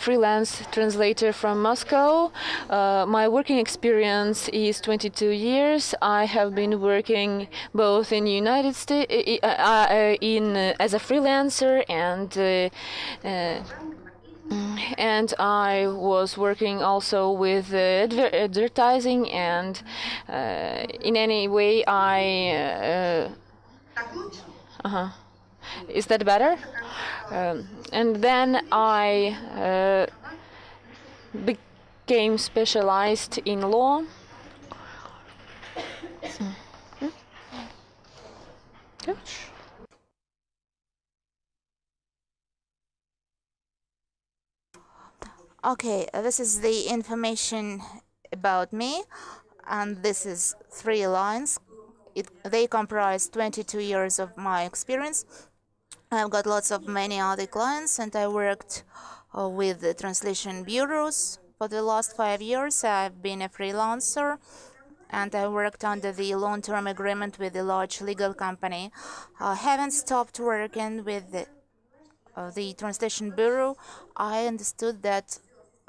freelance translator from Moscow. My working experience is 22 years. I have been working both in United States, as a freelancer, and I was working also with advertising, and in any way is that better? And then I became specialized in law. Okay, this is the information about me, and this is 3 lines. They comprise 22 years of my experience. I've got lots of many other clients, and I worked with the translation bureaus. For the last 5 years, I've been a freelancer, and I worked under the long-term agreement with a large legal company. I haven't stopped working with the translation bureau. I understood that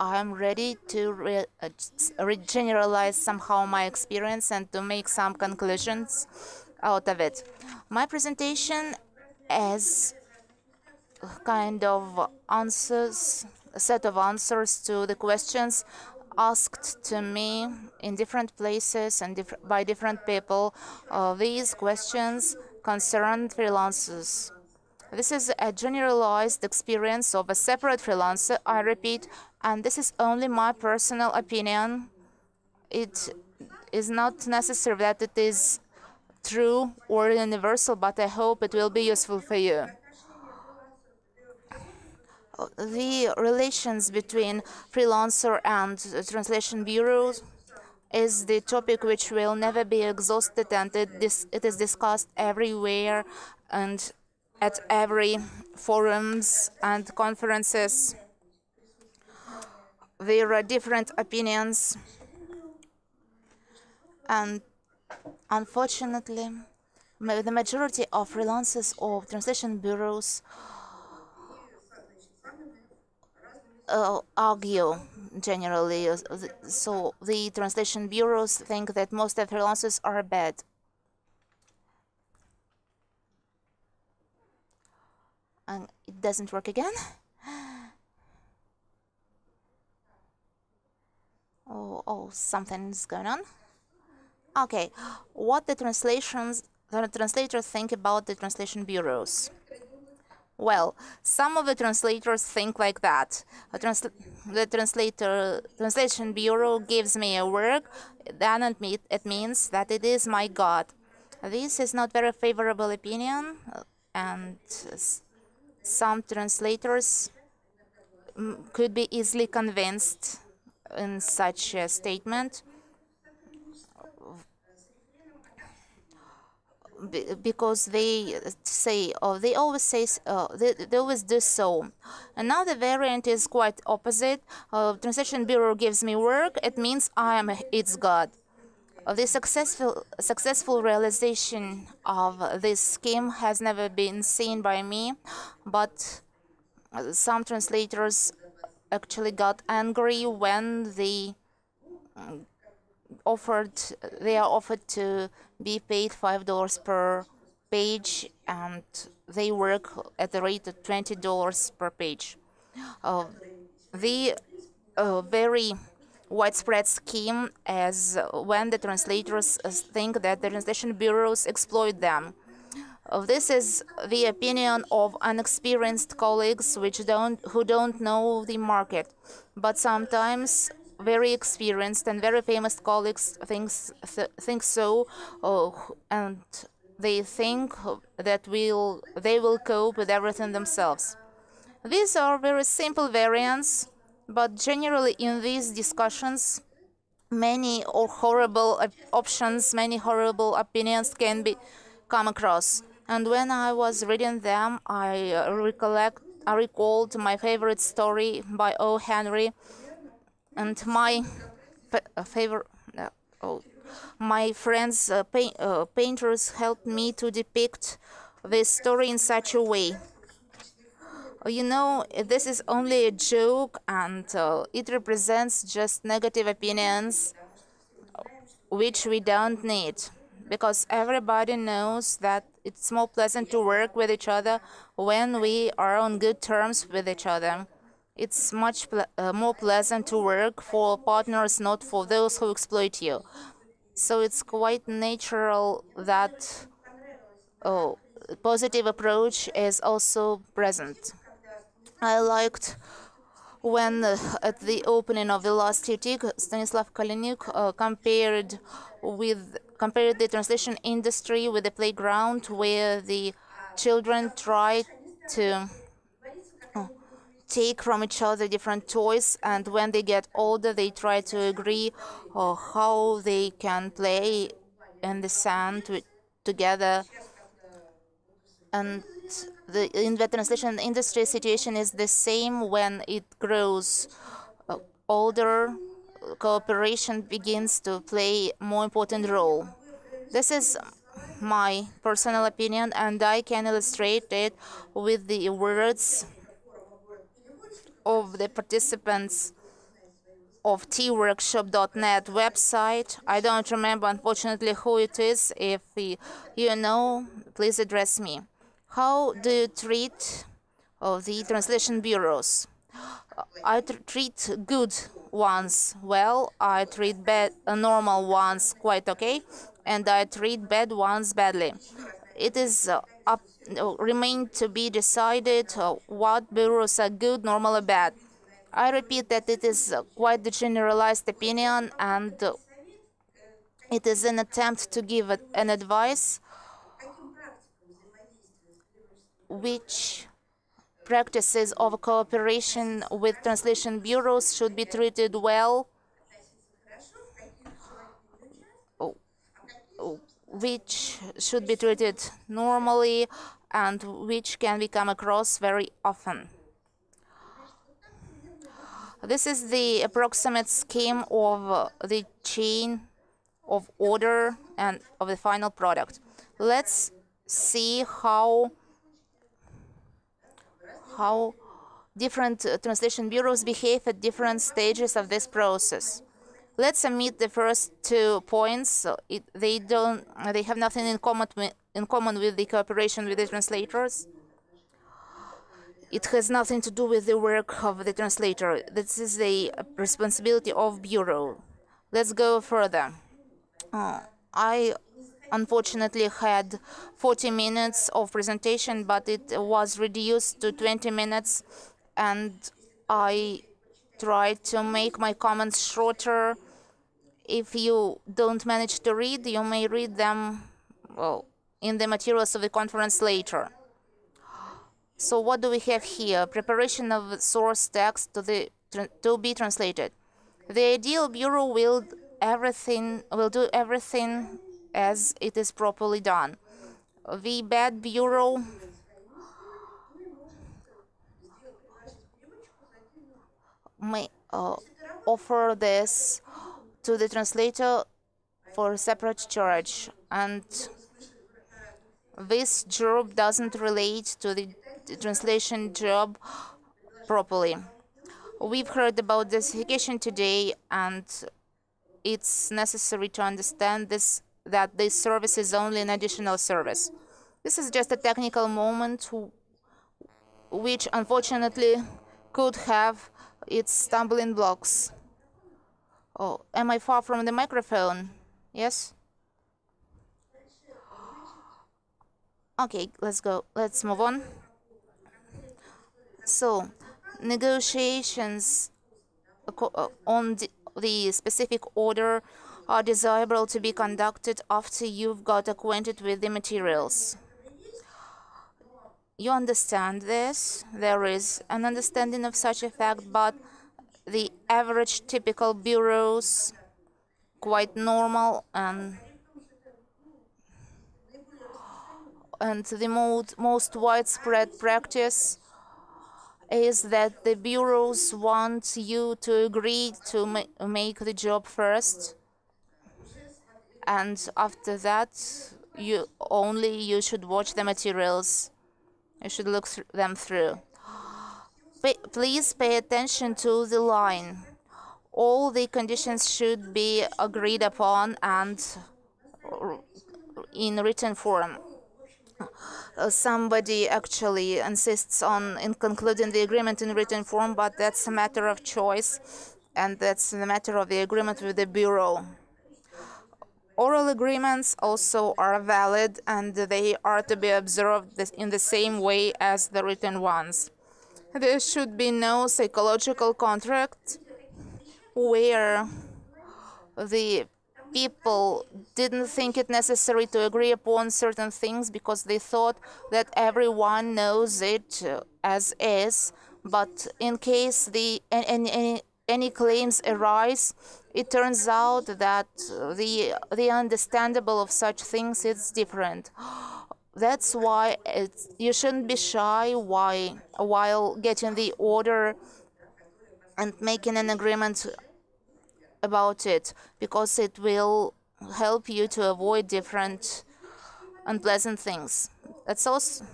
I'm ready to generalize somehow my experience and to make some conclusions out of it. My presentation as kind of answers, a set of answers to the questions asked to me in different places and by different people. These questions concern freelancers. This is a generalized experience of a separate freelancer, I repeat, and this is only my personal opinion. It is not necessary that it is true or universal, but I hope it will be useful for you. The relations between freelancer and translation bureaus is the topic which will never be exhausted, and it is discussed everywhere and at every forums and conferences. There are different opinions, and unfortunately, the majority of freelancers of translation bureaus argue generally. So the translation bureaus think that most of freelancers are bad. And it doesn't work again. Oh, something's going on. Okay, what the translators think about the translation bureaus? Well, some of the translators think like that. The translation bureau gives me a work, then it means that it is my God. This is not very favorable opinion, and some translators could be easily convinced in such a statement, because they say, they always do so. Another variant is quite opposite. Translation bureau gives me work, it means I am its God. The successful realization of this scheme has never been seen by me, but some translators actually got angry when they are offered to be paid $5 per page, and they work at the rate of $20 per page. The very widespread scheme is when the translators think that the translation bureaus exploit them. This is the opinion of inexperienced colleagues who don't know the market, but sometimes very experienced and very famous colleagues think so, and they think that they will cope with everything themselves. These are very simple variants, but generally in these discussions, many horrible options, many horrible opinions can come across. And when I was reading them, I recalled my favorite story by O. Henry, and my friends, painters, helped me to depict this story in such a way. You know, this is only a joke, and it represents just negative opinions which we don't need, because everybody knows that it's more pleasant to work with each other when we are on good terms with each other. It's much more pleasant to work for partners, not for those who exploit you. So it's quite natural that positive approach is also present. I liked when at the opening of the last UTIC, Stanislav Kaliniuk compared the translation industry with the playground where the children try to take from each other different toys, and when they get older they try to agree how they can play in the sand together. And in the translation industry situation is the same. When it grows older, cooperation begins to play a more important role. This is my personal opinion, and I can illustrate it with the words of the participants of tworkshop.net website. I don't remember, unfortunately, who it is. If you know, please address me. How do you treat the translation bureaus? I treat good ones well, I treat normal ones quite okay, and I treat bad ones badly. It is remain to be decided what bureaus are good, normal, or bad. I repeat that it is quite the generalized opinion, and it is an attempt to give an advice which practices of cooperation with translation bureaus should be treated well, which should be treated normally, and which can we come across very often. This is the approximate scheme of the chain of order and of the final product. Let's see how different translation bureaus behave at different stages of this process. Let's omit the first 2 points. They have nothing in common with the cooperation with the translators. It has nothing to do with the work of the translator. This is the responsibility of bureau. Let's go further. I unfortunately had 40 minutes of presentation, but it was reduced to 20 minutes, and I tried to make my comments shorter. If you don't manage to read, you may read them in the materials of the conference later. So what do we have here? Preparation of source text to be translated. The ideal bureau will do everything as it is properly done. The bad bureau may offer this to the translator for a separate charge, and this job doesn't relate to the translation job properly. We've heard about desertification today, and it's necessary to understand that this service is only an additional service. This is just a technical moment which unfortunately could have its stumbling blocks. Oh, am I far from the microphone? Yes? Okay, let's go. Let's move on. So, negotiations on the specific order are desirable to be conducted after you've got acquainted with the materials. You understand this? There is an understanding of such a fact, but the average typical bureaus, quite normal, and the most widespread practice is that the bureaus want you to agree to make the job first, and after that you should watch the materials. You should look them through. Please pay attention to the line. All the conditions should be agreed upon and in written form. Somebody actually insists on concluding the agreement in written form, but that's a matter of choice, and that's the matter of the agreement with the Bureau. Oral agreements also are valid, and they are to be observed in the same way as the written ones. There should be no psychological contract where the people didn't think it necessary to agree upon certain things because they thought that everyone knows it as is, but in case any claims arise, it turns out that the understandable of such things is different. That's why you shouldn't be shy while getting the order and making an agreement about it, because it will help you to avoid different unpleasant things. That's also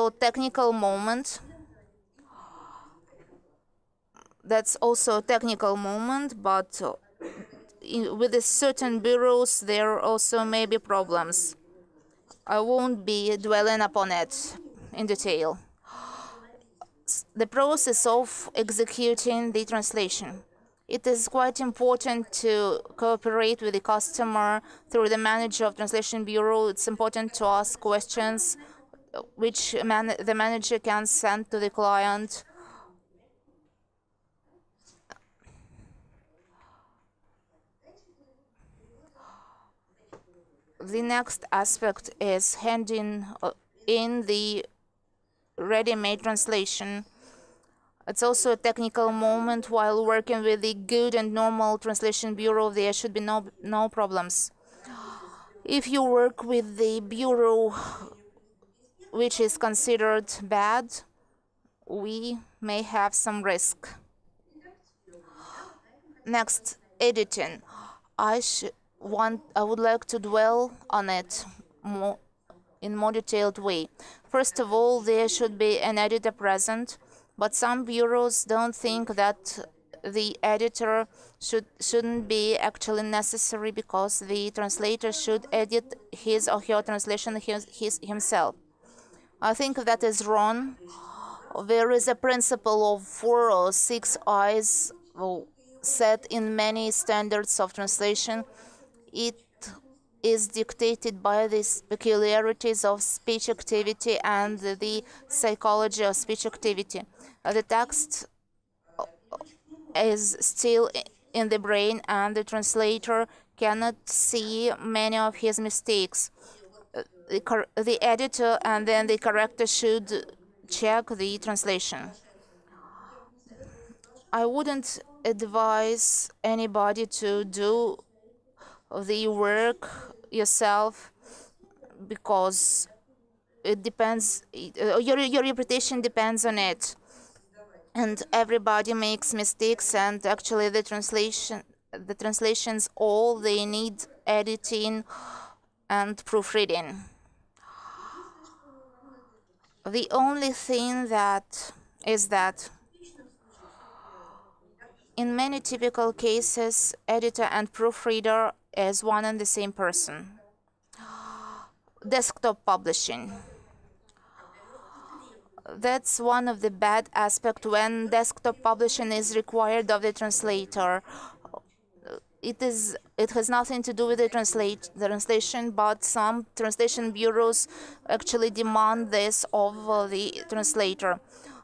a technical moment. That's also a technical moment, but with the certain bureaus there also may be problems. I won't be dwelling upon it in detail. The process of executing the translation. It is quite important to cooperate with the customer through the manager of Translation Bureau. It's important to ask questions which the manager can send to the client. The next aspect is handing in the ready-made translation. It's also a technical moment. While working with the good and normal Translation Bureau, there should be no problems. If you work with the bureau which is considered bad, we may have some risk. Next, editing. I would like to dwell on it in more detailed way. First of all, there should be an editor present, but some bureaus don't think that the editor shouldn't be actually necessary because the translator should edit his or her translation himself. I think that is wrong. There is a principle of 4 or 6 eyes set in many standards of translation. It is dictated by the peculiarities of speech activity and the psychology of speech activity. The text is still in the brain, and the translator cannot see many of his mistakes. The editor and then the corrector should check the translation. I wouldn't advise anybody to do the work yourself because it depends. Your reputation depends on it, and everybody makes mistakes. And actually, the translations, all they need editing and proofreading. The only thing that in many typical cases, editor and proofreader is one and the same person. Desktop publishing. That's one of the bad aspects when desktop publishing is required of the translator. It has nothing to do with the translation, but some translation bureaus actually demand this of the translator.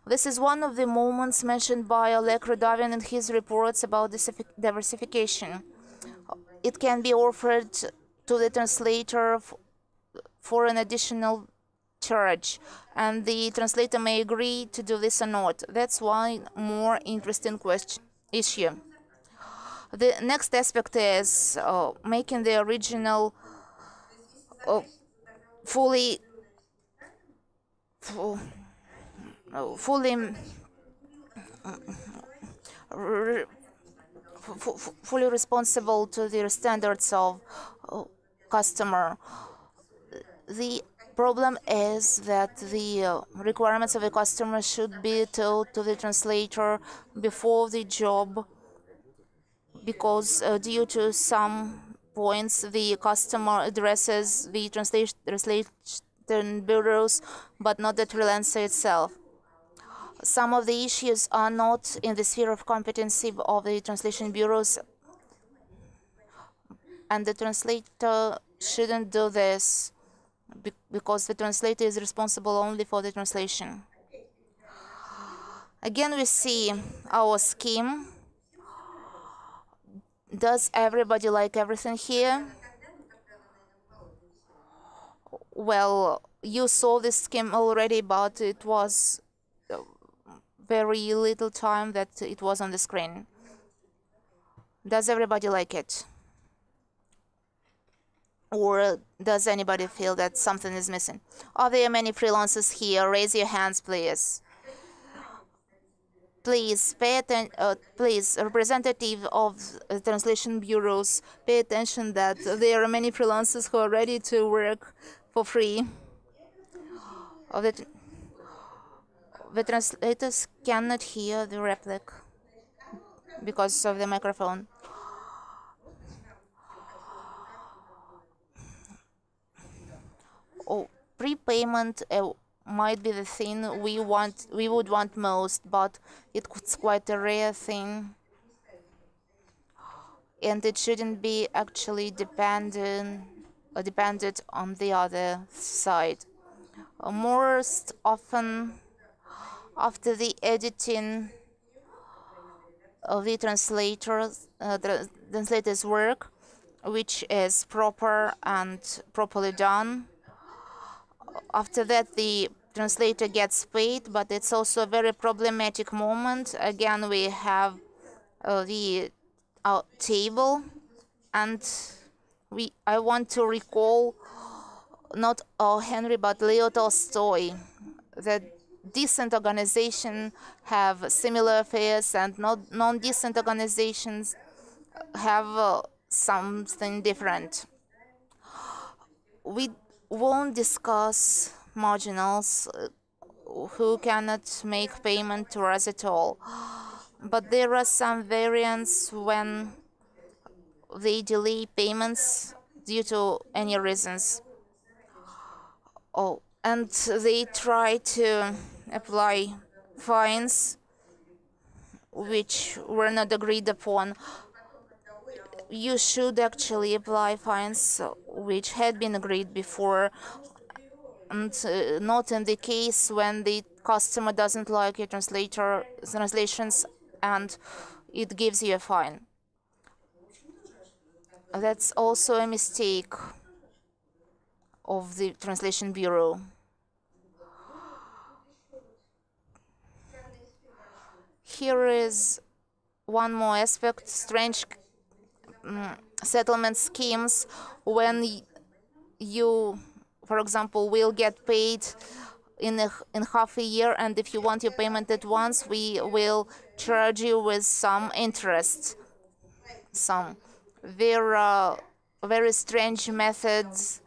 This is one of the moments mentioned by Oleg Rudavin in his reports about diversification. It can be offered to the translator for an additional charge, and the translator may agree to do this or not. That's one more interesting issue. The next aspect is making the original fully responsible to the standards of customer. The problem is that the requirements of the customer should be told to the translator before the job, because due to some points the customer addresses the translation bureaus but not the freelancer itself. Some of the issues are not in the sphere of competency of the translation bureaus, and the translator shouldn't do this because the translator is responsible only for the translation. Again, we see our scheme. Does everybody like everything here? Well, you saw this scheme already, but it was very little time that it was on the screen. Does everybody like it? Or does anybody feel that something is missing? Are there many freelancers here? Raise your hands, please. Please pay attention. Please, representative of translation bureaus, pay attention that there are many freelancers who are ready to work for free. The translators cannot hear the replic because of the microphone. Oh, prepayment might be the thing we would want most, but it's quite a rare thing, and it shouldn't be actually dependent on the other side. Most often, after the editing of the translator's work, which is proper and properly done, after that the translator gets paid, but it's also a very problematic moment. Again, we have the table, and I want to recall not Henry but Leo Tolstoy, that decent organizations have similar affairs and non-decent organizations have something different. We won't discuss marginals who cannot make payment to us at all, but there are some variants when they delay payments due to any reasons. Oh, and they try to apply fines which were not agreed upon. You should actually apply fines which had been agreed before, and not in the case when the customer doesn't like your translations and it gives you a fine. That's also a mistake of the translation bureau. Here is one more aspect: strange settlement schemes, when you, for example, will get paid in half a year, and if you want your payment at once, we will charge you with some interest. There are very strange methods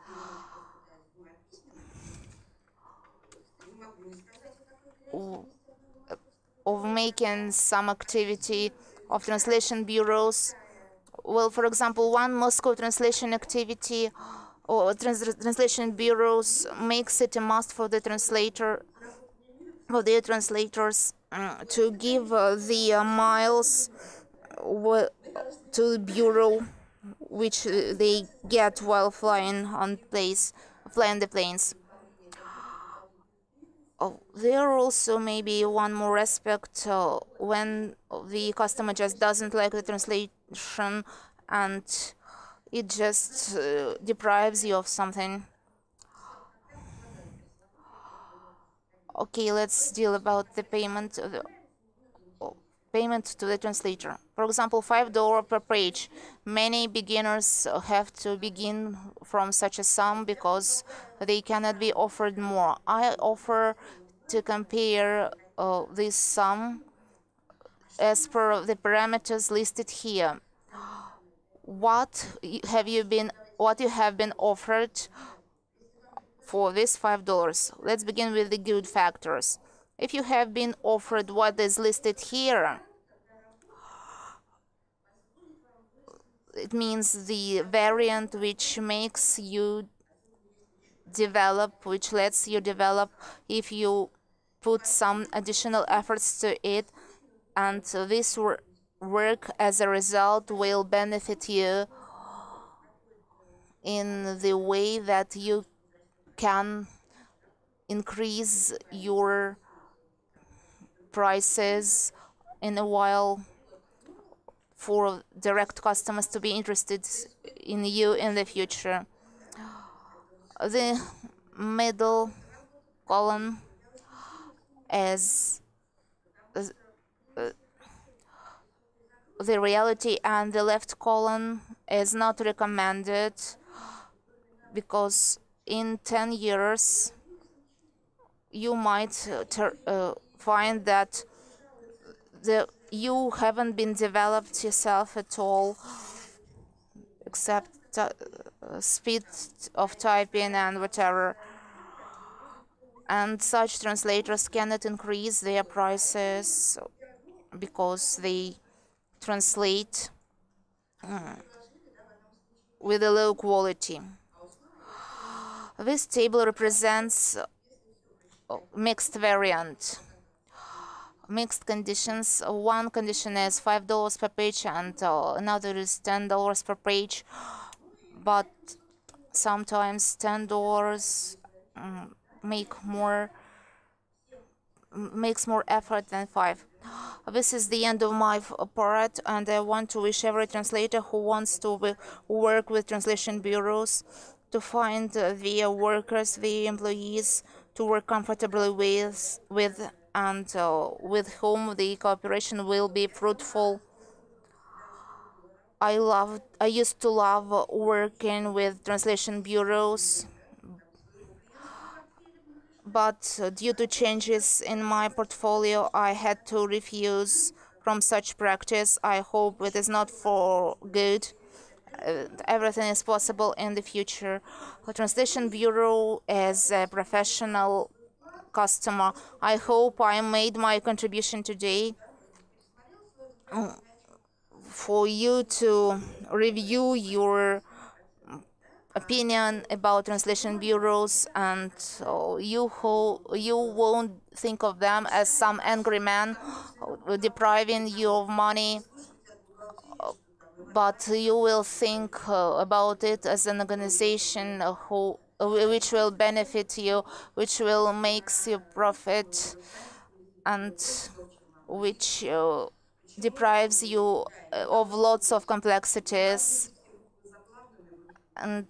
of making some activity of translation bureaus. Well, for example, one Moscow translation activity or translation bureaus makes it a must for the translator, for their translators, to give the miles to the bureau, which they get while flying the planes. There also may be one more aspect when the customer just doesn't like the translation and it just deprives you of something. Okay, let's deal about the payment to the translator. For example, $5 per page. Many beginners have to begin from such a sum because they cannot be offered more. I offer to compare this sum as per the parameters listed here. What you have been offered for this $5. Let's begin with the good factors. If you have been offered what is listed here, it means the variant which makes you develop, which lets you develop if you put some additional efforts to it, and this work as a result will benefit you in the way that you can increase your prices in a while for direct customers to be interested in you in the future. The middle column is the reality, and the left column is not recommended, because in 10 years you might find that you haven't been developed yourself at all, except speed of typing and whatever. And such translators cannot increase their prices because they translate with a low quality. This table represents mixed variant. Mixed conditions. One condition is $5 per page and another is $10 per page, but sometimes $10 makes more effort than $5. This is the end of my part, and I want to wish every translator who wants to work with translation bureaus to find the workers, the employees to work comfortably with and with whom the cooperation will be fruitful. I used to love working with translation bureaus, but due to changes in my portfolio, I had to refuse from such practice. I hope it is not for good. Everything is possible in the future. A translation bureau is a professional customer. I hope I made my contribution today for you to review your opinion about translation bureaus, and you won't think of them as some angry man depriving you of money, but you will think about it as an organization which will benefit you, which will make you profit, and which deprives you of lots of complexities and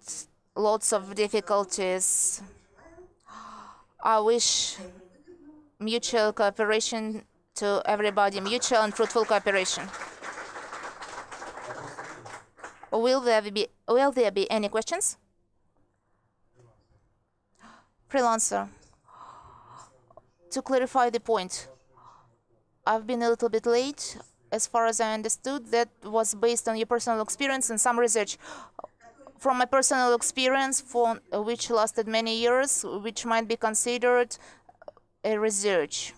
lots of difficulties. I wish mutual cooperation to everybody, mutual and fruitful cooperation. Will there be any questions? Freelancer. To clarify the point, I've been a little bit late. As far as I understood, that was based on your personal experience and some research. From my personal experience, which lasted many years, which might be considered a research.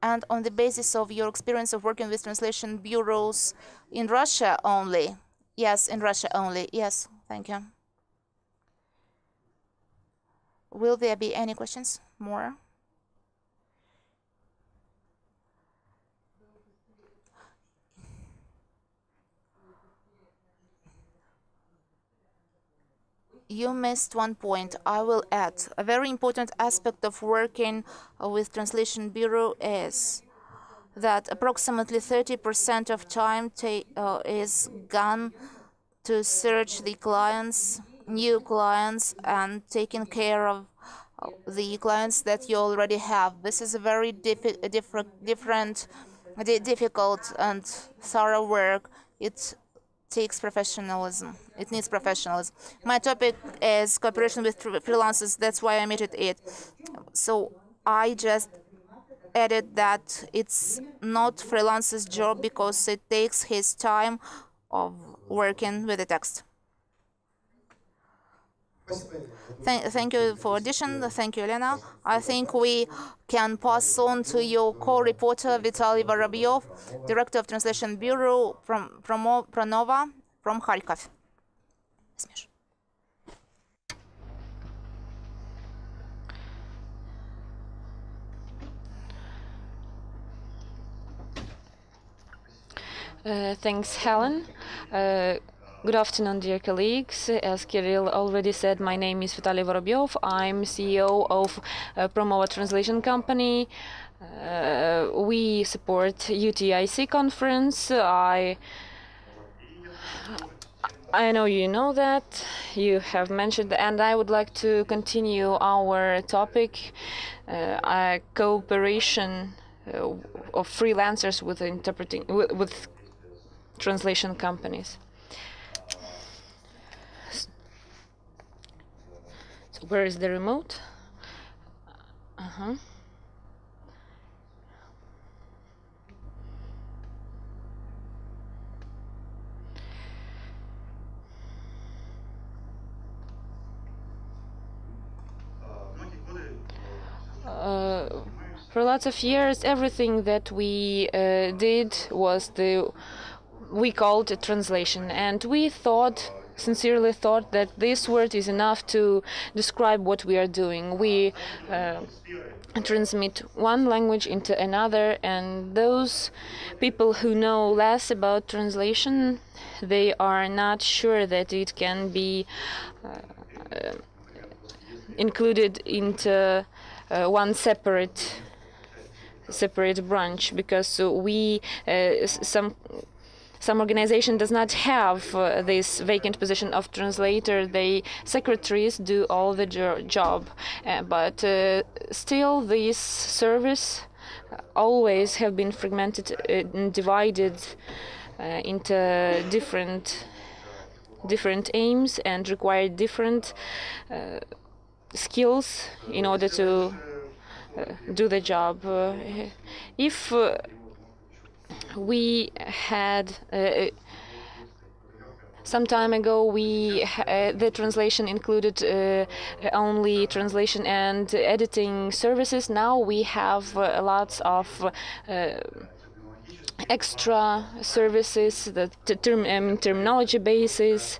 And on the basis of your experience of working with translation bureaus in Russia only? Yes, in Russia only. Yes, thank you. Will there be any questions? More? You missed one point. I will add. A very important aspect of working with Translation Bureau is that approximately 30% of time is gone to search the clients, new clients, and taking care of the clients that you already have. This is a very difficult and thorough work. It takes professionalism. It needs professionalism. My topic is cooperation with freelancers. That's why I omitted it. So I just added that it's not freelancer's job because it takes his time of working with the text. Thank you for addition. Thank you, Elena. I think we can pass on to your co-reporter, Vitaliy Vorobyov, Director of Translation Bureau from Pronova from Kharkov. Thanks, Helen. Good afternoon, dear colleagues. As Kirill already said, my name is Vitaliy Vorobyov. I'm CEO of Promova Translation Company. We support UTIC conference. I know you know that, you have mentioned, and I would like to continue our topic, cooperation of freelancers with with translation companies. So where is the remote? For lots of years, everything that we did was we called it translation, and we sincerely thought that this word is enough to describe what we are doing. We transmit one language into another, and those people who know less about translation, they are not sure that it can be included into one separate branch, because we some organization does not have this vacant position of translator. Secretaries do all the job, but still this service always have been fragmented and divided into different aims and require different skills in order to do the job. If we had some time ago, the translation included only translation and editing services. Now we have lots of extra services, the terminology basis,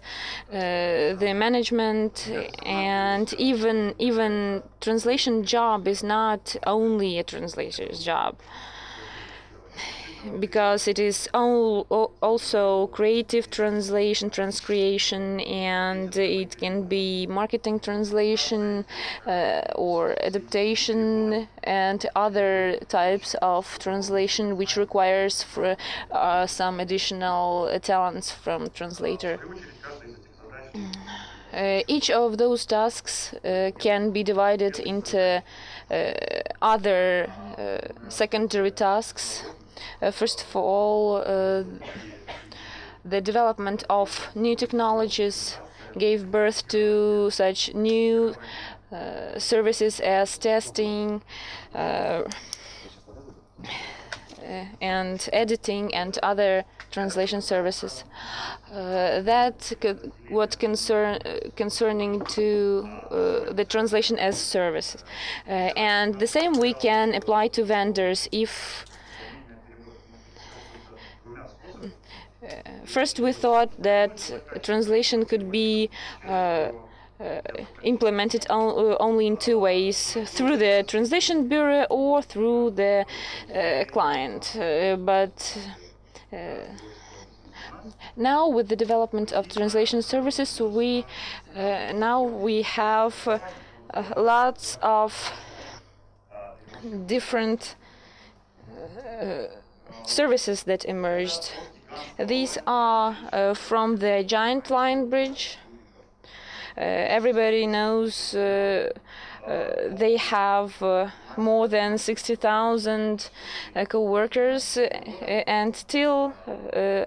the management, and even translation job is not only a translator's job, because it is also creative translation, transcreation, and it can be marketing translation or adaptation and other types of translation which requires some additional talents from translator. Each of those tasks can be divided into other secondary tasks. First of all, the development of new technologies gave birth to such new services as testing and editing and other translation services. What concerning to the translation as services, and the same we can apply to vendors. If first we thought that translation could be implemented only in two ways: through the translation bureau or through the client. But now, with the development of translation services, we have lots of different services that emerged. These are from the giant line bridge. Everybody knows they have more than 60,000 co-workers, and still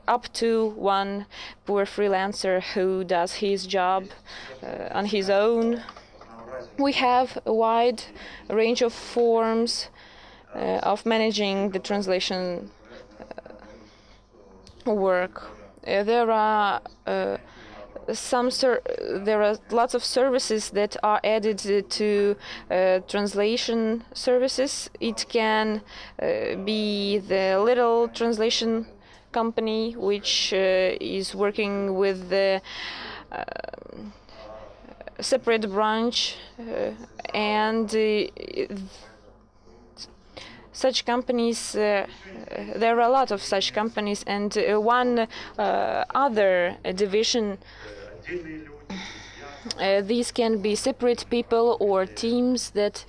up to one poor freelancer who does his job on his own. We have a wide range of forms of managing the translation work. There are there are lots of services that are added to translation services. It can be the little translation company which is working with the separate branch, and such companies, there are a lot of such companies, and one other division. These can be separate people or teams that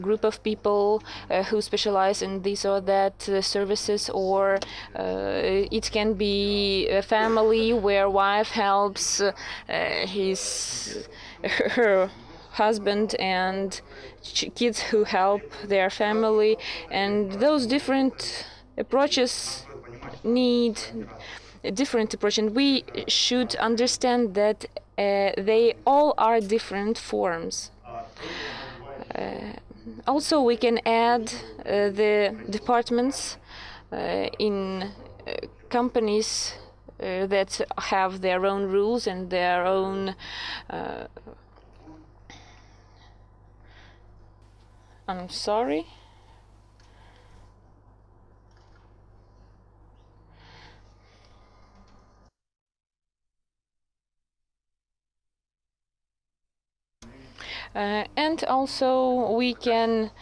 group of people who specialize in this or that services, or it can be a family where wife helps her husband, and kids who help their family, and those different approaches need a different approach, and we should understand that they all are different forms. Also, we can add the departments in companies that have their own rules and their own I'm sorry. And also we cannot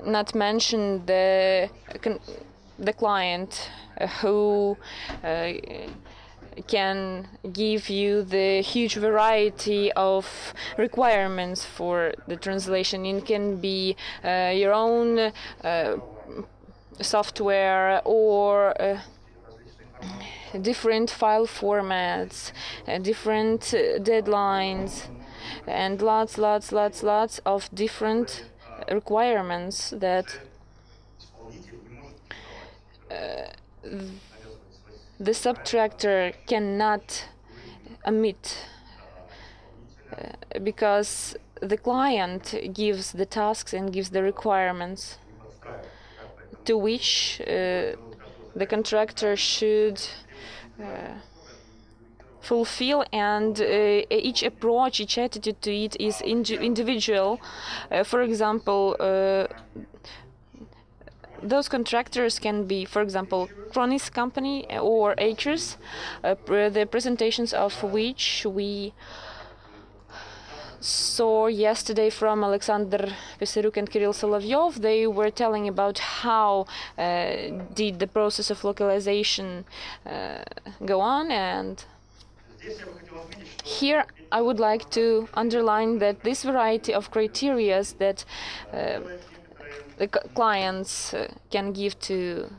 not mention the client who can give you the huge variety of requirements for the translation. It can be your own software or different file formats, different deadlines, and lots of different requirements that the subtractor cannot omit, because the client gives the tasks and gives the requirements to which the contractor should fulfill, and each approach, each attitude to it is individual. For example, those contractors can be, for example, Kronis company or Acres, the presentations of which we saw yesterday from Alexander Peseruk and Kirill Solovyov. They were telling about how did the process of localization go on, and here I would like to underline that this variety of criteria that the clients can give to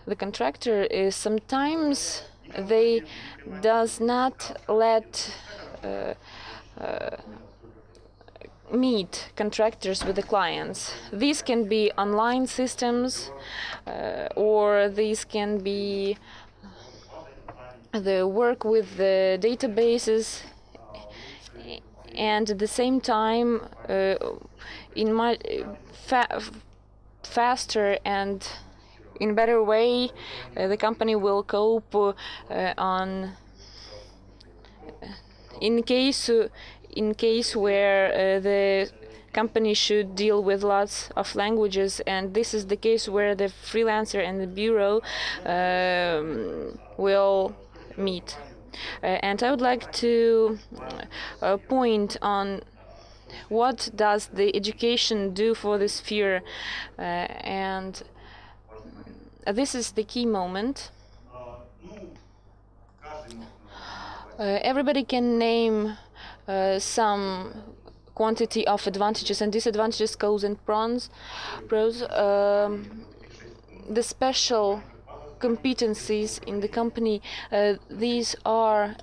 the contractor is sometimes they does not let meet contractors with the clients. These can be online systems, or these can be the work with the databases, and at the same time in my faster and in better way the company will cope on in case where the company should deal with lots of languages, and this is the case where the freelancer and the bureau will meet. And I would like to point on what does the education do for this sphere, and this is the key moment. Everybody can name some quantity of advantages and disadvantages, pros and cons. The special competencies in the company, these are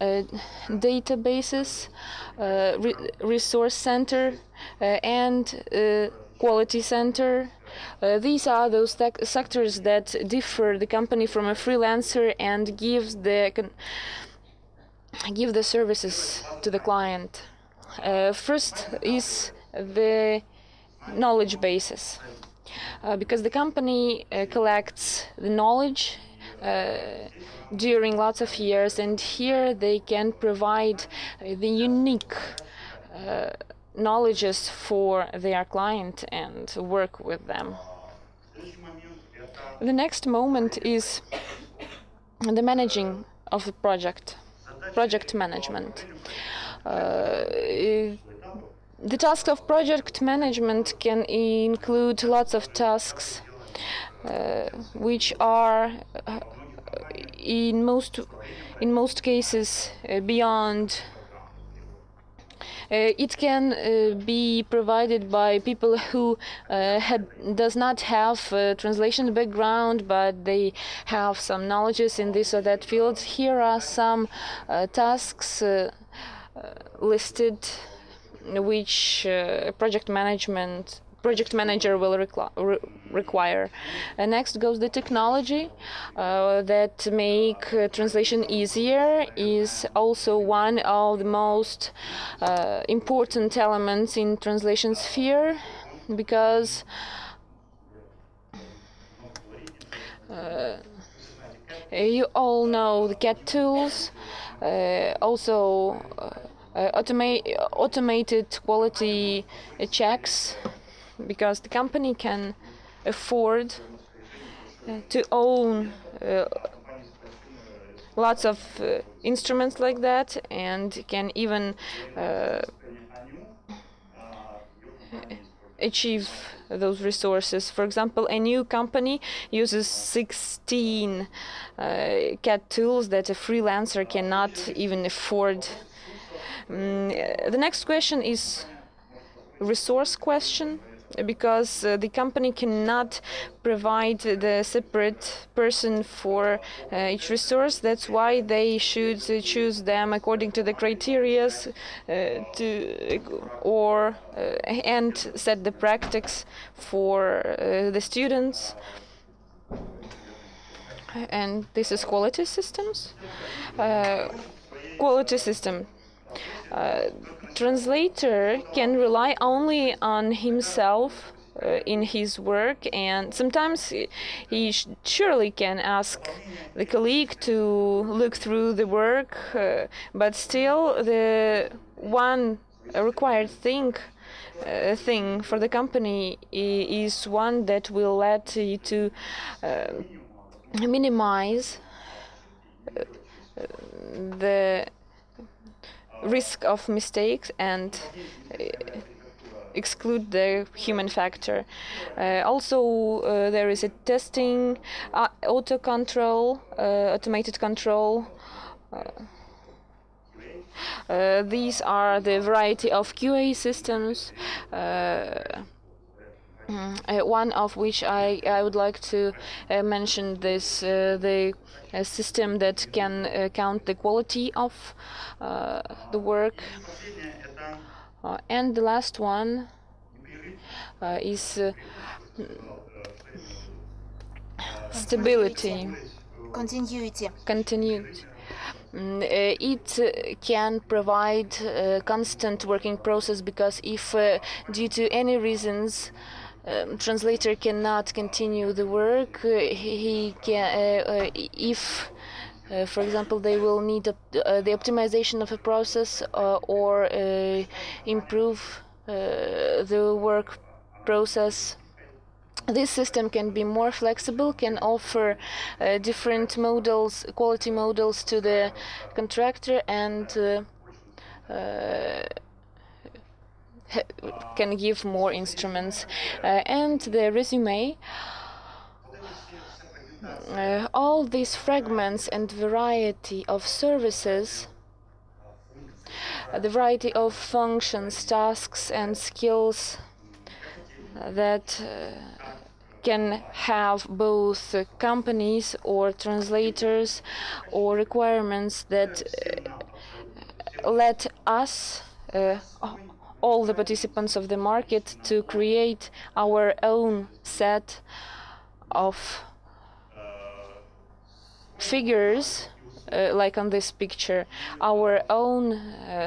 databases, resource center, and quality center. These are those sectors that differ the company from a freelancer and give the services to the client. First is the knowledge bases. because the company collects the knowledge during lots of years, and here they can provide the unique knowledges for their client and work with them. The next moment is the managing of the project management. The task of project management can include lots of tasks which are in most cases beyond. It can be provided by people who does not have a translation background, but they have some knowledges in this or that field. Here are some tasks listed which project manager will require. Next goes the technology that make translation easier, is also one of the most important elements in translation sphere, because you all know the CAT tools, also automated quality checks, because the company can afford to own lots of instruments like that, and can even achieve those resources. For example, a new company uses 16 CAT tools that a freelancer cannot even afford. The next question is resource question, because the company cannot provide the separate person for each resource. That's why they should choose them according to the criteria and set the practice for the students. And this is quality systems. Quality system. Translator can rely only on himself in his work, and sometimes he surely can ask the colleague to look through the work, but still the one required thing for the company is one that will let you to minimize the risk of mistakes and exclude the human factor. Also, there is a testing, automated control. These are the variety of QA systems. One of which I would like to mention this the system that can count the quality of the work, and the last one is stability. Continuity. It can provide a constant working process, because if due to any reasons translator cannot continue the work, he can if for example they will need the optimization of a process or improve the work process. This system can be more flexible, can offer different models, quality models to the contractor, and can give more instruments. And the resume, all these fragments and variety of services, the variety of functions, tasks and skills that can have both companies or translators, or requirements that let us, all the participants of the market, to create our own set of figures, like on this picture, our own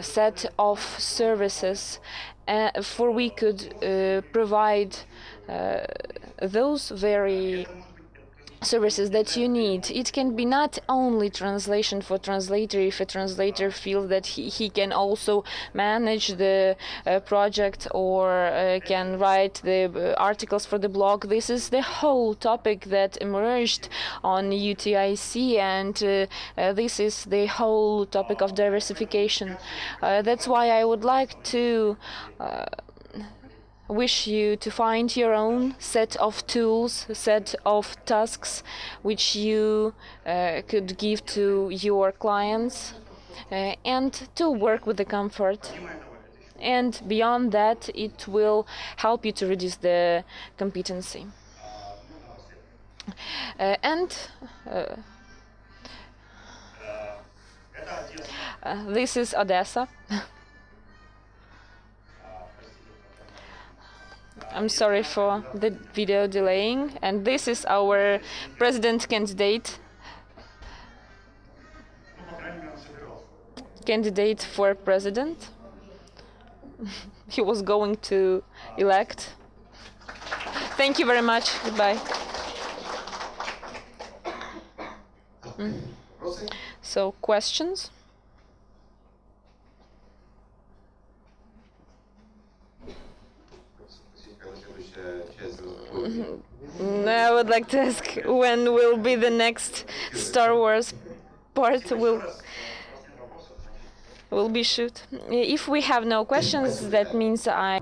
set of services, for we could provide those very services that you need. It can be not only translation for translator. If a translator feels that he can also manage the project or can write the articles for the blog. This is the whole topic that emerged on UTIC, and this is the whole topic of diversification. That's why I would like to wish you to find your own set of tools, set of tasks which you could give to your clients, and to work with the comfort. And beyond that, it will help you to reduce the competency. This is Odessa. I'm sorry for the video delaying, and this is our president candidate for president. He was going to elect. Thank you very much. Goodbye. So, questions? I would like to ask, when will be the next Star Wars part will be shoot? If we have no questions, that means I